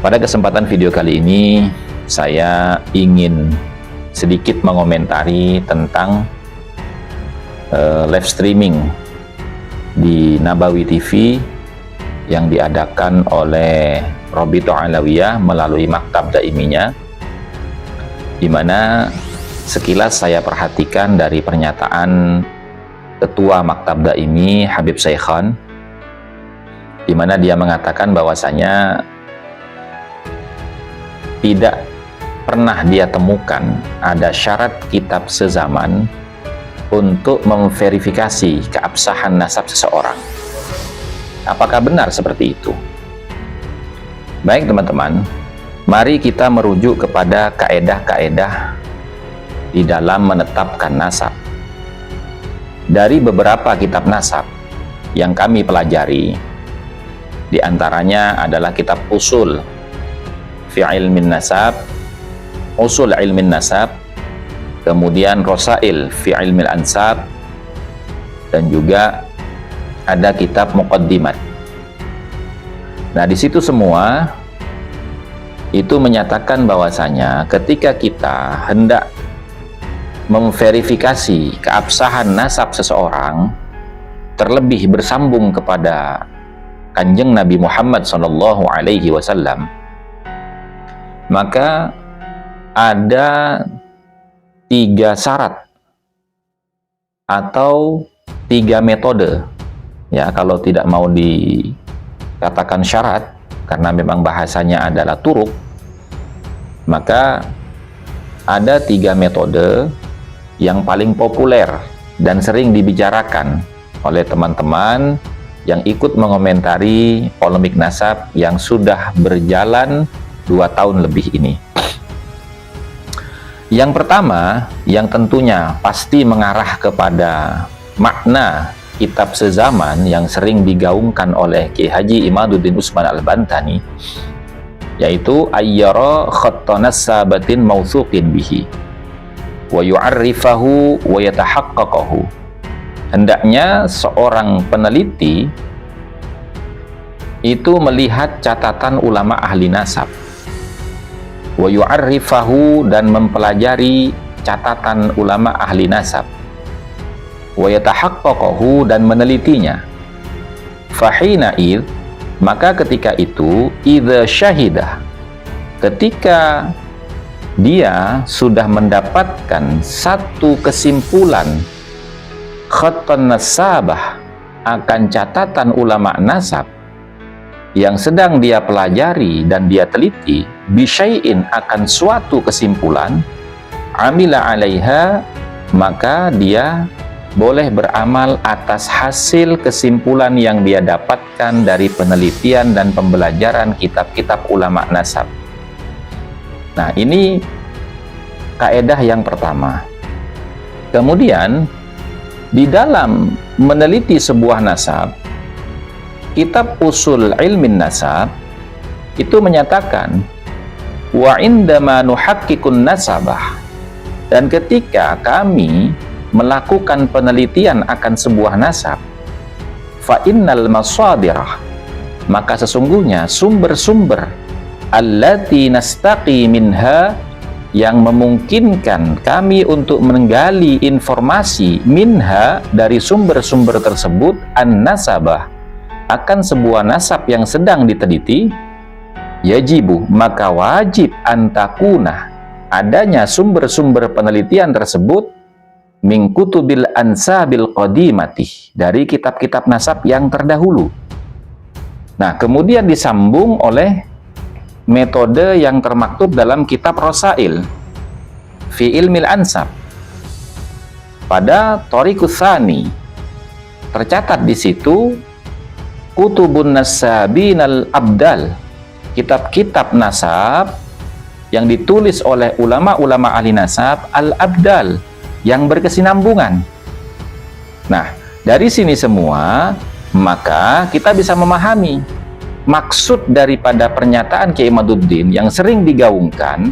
Pada kesempatan video kali ini, saya ingin sedikit mengomentari tentang live streaming di Nabawi TV yang diadakan oleh Robito Alawiyah melalui Maktab Daiminya, di mana sekilas saya perhatikan dari pernyataan Ketua Maktab Daimi Habib Saikhan, di mana dia mengatakan bahwasanya tidak pernah dia temukan ada syarat kitab sezaman untuk memverifikasi keabsahan nasab seseorang. Apakah benar seperti itu? Baik teman-teman, mari kita merujuk kepada kaedah-kaedah di dalam menetapkan nasab. Dari beberapa kitab nasab yang kami pelajari, di antaranya adalah kitab usul fi ilmin nasab, usul ilmin nasab, kemudian rosail fi ilmil ansab, dan juga ada kitab muqaddimat. Nah, di situ semua itu menyatakan bahwasanya ketika kita hendak memverifikasi keabsahan nasab seseorang, terlebih bersambung kepada Kanjeng Nabi Muhammad SAW, maka ada 3 syarat atau 3 metode, ya, kalau tidak mau dikatakan syarat karena memang bahasanya adalah turuk, maka ada 3 metode yang paling populer dan sering dibicarakan oleh teman-teman yang ikut mengomentari polemik nasab yang sudah berjalan 2 tahun lebih ini. Yang pertama, yang tentunya pasti mengarah kepada makna kitab sezaman yang sering digaungkan oleh Ki Haji Imaduddin Utsman Al-Bantani, yaitu ayyara khatta nasabatin mawthuqin bihi wa yu'arrifahu wa yatahaqqaqahu. Hendaknya seorang peneliti itu melihat catatan ulama ahli nasab, wa yu'arrifahu, dan mempelajari catatan ulama ahli nasab, wa yatahaqqaqahu, dan menelitinya. Fahina id, maka ketika itu, idza syahidah, ketika dia sudah mendapatkan satu kesimpulan khattan nasabah akan catatan ulama nasab yang sedang dia pelajari dan dia teliti, bisyai'in, akan suatu kesimpulan, amila alaiha, maka dia boleh beramal atas hasil kesimpulan yang dia dapatkan dari penelitian dan pembelajaran kitab-kitab ulama nasab. Nah, ini kaedah yang pertama. Kemudian di dalam meneliti sebuah nasab, kitab usul ilmin nasab itu menyatakan wa indama nuhakkikun nasabah, dan ketika kami melakukan penelitian akan sebuah nasab, fa innal masadirah, maka sesungguhnya sumber-sumber allati nastaqi minha, yang memungkinkan kami untuk menggali informasi minha, dari sumber-sumber tersebut, an-nasabah, akan sebuah nasab yang sedang diteliti, yajibu, maka wajib, antakuna, adanya sumber-sumber penelitian tersebut, min kutubil ansabil qadimati, dari kitab-kitab nasab yang terdahulu. Nah, kemudian disambung oleh metode yang termaktub dalam kitab Rosail fi ilmil ansab. Pada Thoriqus Tsani tercatat di situ kutubun nasabinal abdal, kitab-kitab nasab yang ditulis oleh ulama-ulama ahli nasab al-abdal, yang berkesinambungan. Nah, dari sini semua maka kita bisa memahami maksud daripada pernyataan Kiai Imaduddin yang sering digaungkan,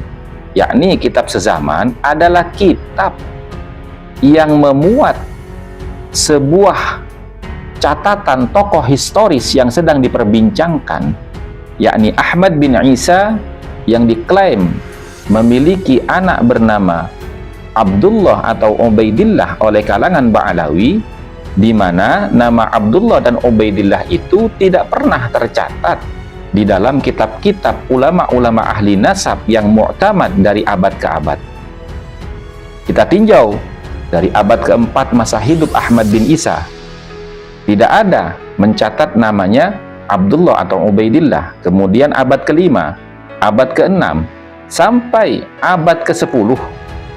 yakni kitab sezaman adalah kitab yang memuat sebuah catatan tokoh historis yang sedang diperbincangkan, yakni Ahmad bin Isa yang diklaim memiliki anak bernama Abdullah atau Ubaidillah oleh kalangan Ba'alawi, di mana nama Abdullah dan Ubaidillah itu tidak pernah tercatat di dalam kitab-kitab ulama-ulama ahli nasab yang mu'tamad dari abad ke abad. Kita tinjau dari abad keempat masa hidup Ahmad bin Isa, tidak ada mencatat namanya Abdullah atau Ubaidillah. Kemudian abad kelima, abad keenam, sampai abad ke-10,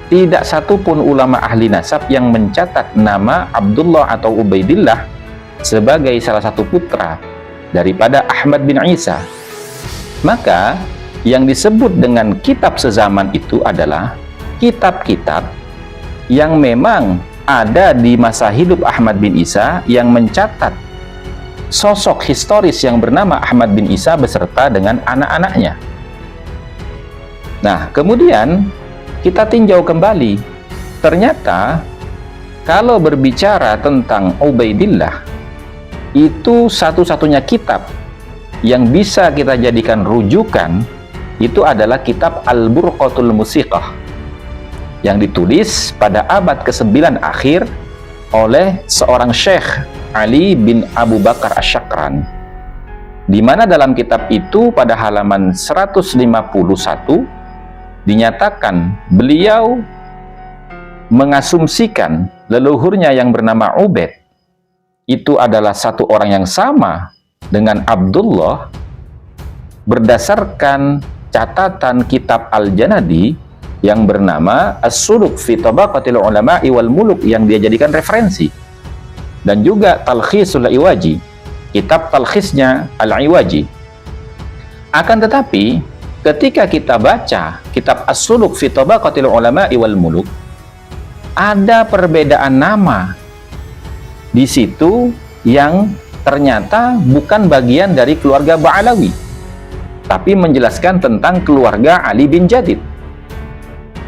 tidak satupun ulama ahli nasab yang mencatat nama Abdullah atau Ubaidillah sebagai salah satu putra daripada Ahmad bin Isa. Maka yang disebut dengan kitab sezaman itu adalah kitab-kitab yang memang ada di masa hidup Ahmad bin Isa yang mencatat sosok historis yang bernama Ahmad bin Isa beserta dengan anak-anaknya. Nah, kemudian kita tinjau kembali, ternyata kalau berbicara tentang Ubaidillah, itu satu-satunya kitab yang bisa kita jadikan rujukan itu adalah kitab Al-Burqatul Musiqah yang ditulis pada abad ke-9 akhir oleh seorang Syekh Ali bin Abu Bakar Asy-Syakran, di mana dalam kitab itu pada halaman 151 dinyatakan beliau mengasumsikan leluhurnya yang bernama Ubaid itu adalah satu orang yang sama dengan Abdullah berdasarkan catatan kitab Al-Janadi yang bernama As-Suluk fi Tabaqatil Ulama'i wal Muluk yang dia jadikan referensi, dan juga Talkhisul Iwaji, kitab talkhisnya Al-Iwaji. Akan tetapi ketika kita baca kitab As-Suluk fi Tabaqatil Ulama'i wal Muluk, ada perbedaan nama di situ yang ternyata bukan bagian dari keluarga Ba'alawi, tapi menjelaskan tentang keluarga Ali bin Jadid.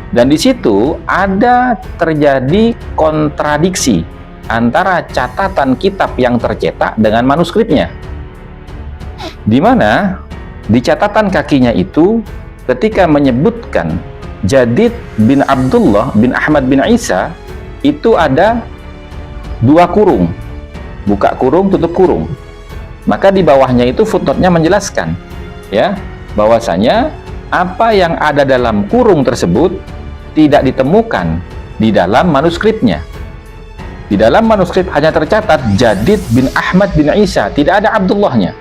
Dan di situ ada terjadi kontradiksi antara catatan kitab yang tercetak dengan manuskripnya, di mana di catatan kakinya itu ketika menyebutkan Jadid bin Abdullah bin Ahmad bin Isa itu ada 2 kurung, buka kurung tutup kurung. Maka di bawahnya itu footnote-nya menjelaskan ya bahwasanya apa yang ada dalam kurung tersebut tidak ditemukan di dalam manuskripnya. Di dalam manuskrip hanya tercatat Jadid bin Ahmad bin Isa, tidak ada Abdullahnya.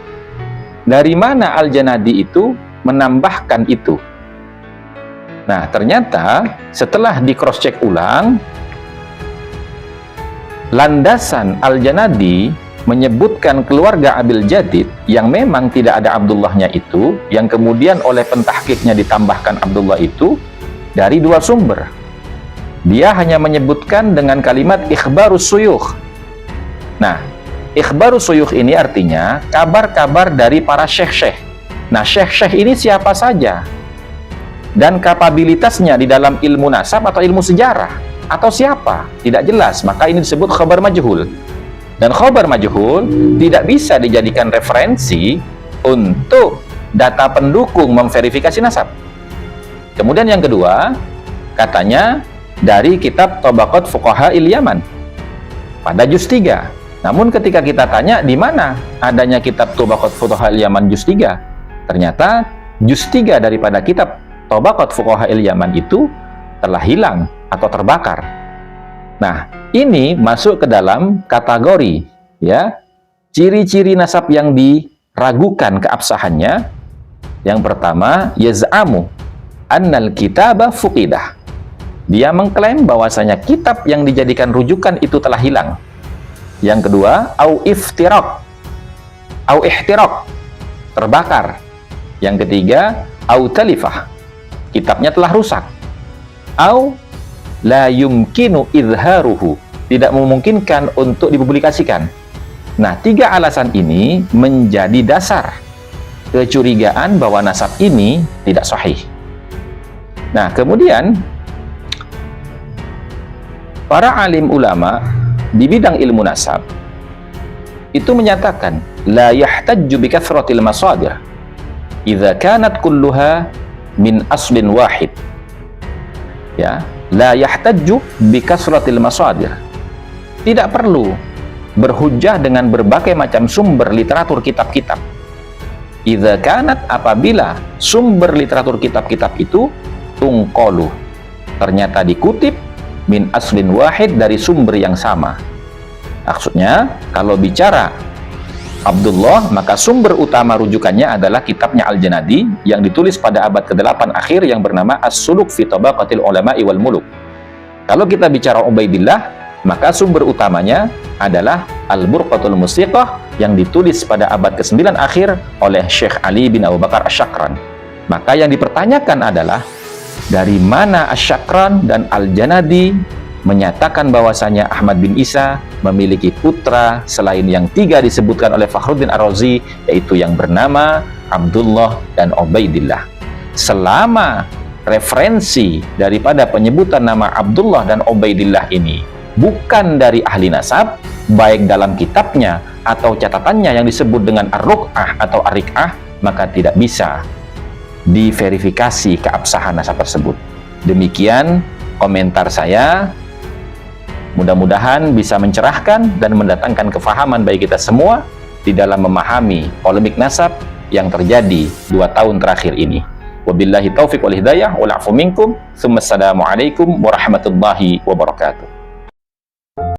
Dari mana Al-Janadi itu menambahkan itu? Nah, ternyata setelah di cross check ulang, landasan Al-Janadi menyebutkan keluarga Abil Jadid yang memang tidak ada Abdullahnya itu, yang kemudian oleh pentahqiqnya ditambahkan Abdullah itu, dari 2 sumber. Dia hanya menyebutkan dengan kalimat ikhbarus suyukh. Nah, ikhbarus suyukh ini artinya kabar-kabar dari para syekh-syekh. Nah, syekh-syekh ini siapa saja? Dan kapabilitasnya di dalam ilmu nasab atau ilmu sejarah? Atau siapa? Tidak jelas, maka ini disebut khabar majhul. Dan khabar majhul tidak bisa dijadikan referensi untuk data pendukung memverifikasi nasab. Kemudian yang kedua, katanya dari kitab Tabaqat Fuqaha il-Yaman pada juz 3. Namun ketika kita tanya di mana adanya kitab Tabaqat Fuqaha il-Yaman juz 3, ternyata juz 3 daripada kitab Tabaqat Fuqaha il-Yaman itu telah hilang atau terbakar. Nah, ini masuk ke dalam kategori ya ciri-ciri nasab yang diragukan keabsahannya. Yang pertama, yaz'amu annal kitaba fuqidah. Dia mengklaim bahwasanya kitab yang dijadikan rujukan itu telah hilang. Yang kedua, au iftiraq, au ihtiraq, terbakar. Yang ketiga, au talifah, kitabnya telah rusak. Au la yumkinu izharuhu, tidak memungkinkan untuk dipublikasikan. Nah, 3 alasan ini menjadi dasar kecurigaan bahwa nasab ini tidak sahih. Nah, kemudian para alim ulama di bidang ilmu nasab itu menyatakan la yahtajju bi kathratil masadir. idza kanat kulluha min aslin wahid, ya, la yahtajju bi kasratil masadir. Tidak perlu berhujjah dengan berbagai macam sumber literatur kitab-kitab. Idza kanat, apabila sumber literatur kitab-kitab itu tungqalu, ternyata dikutip min aslin wahid, dari sumber yang sama. Maksudnya, kalau bicara Abdullah, maka sumber utama rujukannya adalah kitabnya Al-Janadi yang ditulis pada abad ke-8 akhir yang bernama As-Suluk fi Tabaqatil Ulama'i wal Muluk. Kalau kita bicara Ubaidillah, maka sumber utamanya adalah Al-Burqatul Musiqah yang ditulis pada abad ke-9 akhir oleh Syekh Ali bin Abu Bakar Asy-Syakran. Maka yang dipertanyakan adalah dari mana Asy-Syakran dan Al-Janadi menyatakan bahwasanya Ahmad bin Isa memiliki putra selain yang 3 disebutkan oleh Fakhruddin Ar-Razi, yaitu yang bernama Abdullah dan Ubaidillah. Selama referensi daripada penyebutan nama Abdullah dan Ubaidillah ini bukan dari ahli nasab, baik dalam kitabnya atau catatannya yang disebut dengan Ar-Ruq'ah atau Ar-Riq'ah, maka tidak bisa diverifikasi keabsahan nasab tersebut. Demikian komentar saya. Mudah-mudahan bisa mencerahkan dan mendatangkan kefahaman bagi kita semua di dalam memahami polemik nasab yang terjadi 2 tahun terakhir ini. Wabillahi taufiq wal hidayah wal afu minkum. Assalamualaikum warahmatullahi wabarakatuh.